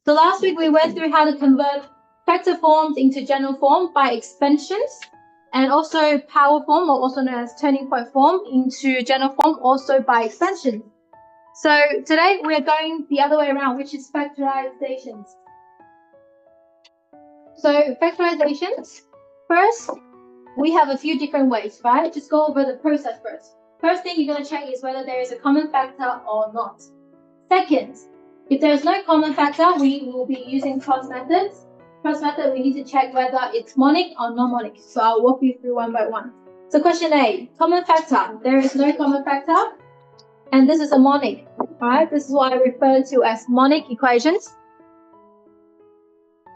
So last week we went through how to convert factor forms into general form by expansions, and also power form, or also known as turning point form, into general form also by expansion. So today we are going the other way around, which is factorizations. So factorizations, first, we have a few different ways, right? Just go over the process first. First thing you're going to check is whether there is a common factor or not. Second, if there is no common factor, we will be using cross methods. Cross method, we need to check whether it's monic or non-monic. So I'll walk you through one by one. So question A, common factor. There is no common factor, and this is a monic. Alright, this is what I refer to as monic equations.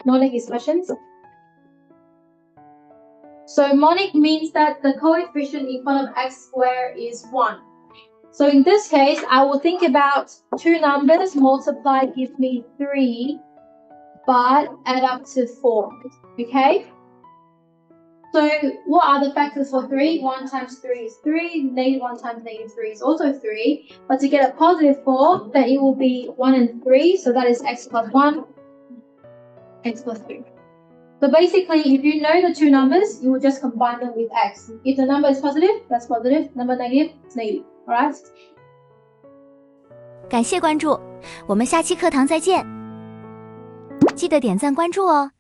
Monic expressions. So monic means that the coefficient in front of x squared is 1. So in this case, I will think about two numbers multiply give me 3, but add up to 4. Okay? So what are the factors for 3? 1 times 3 is 3, -1 times -3 is also 3. But to get a positive 4, then it will be 1 and 3, so that is x plus 1, x plus 3. So basically, if you know the two numbers, you will just combine them with x. If the number is positive, that's positive. Number negative, it's negative. Alright? 感谢关注，我们下期课堂再见。记得点赞关注哦。